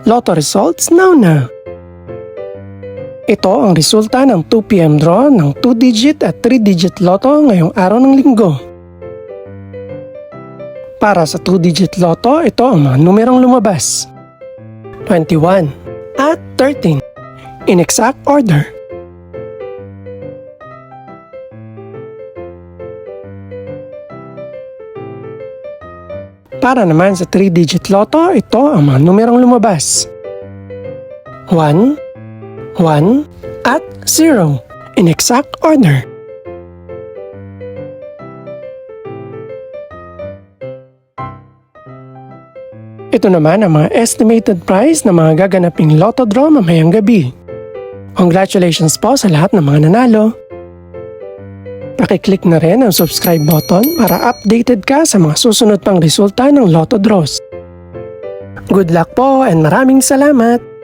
Lotto results now. Ito ang resulta ng 2 PM draw ng 2-digit at 3-digit lotto ngayong araw ng linggo. Para sa 2-digit lotto, ito ang mga numerong lumabas. 21 at 13 in exact order. Para naman sa 3-digit lotto, ito ang mga numerong lumabas. 1, 1 at 0 in exact order. Ito naman ang mga estimated price ng mga gaganaping lotto draw mamayang gabi. Congratulations po sa lahat ng mga nanalo. Pakiclick na rin ang subscribe button para updated ka sa mga susunod pang resulta ng lotto draws. Good luck po and maraming salamat!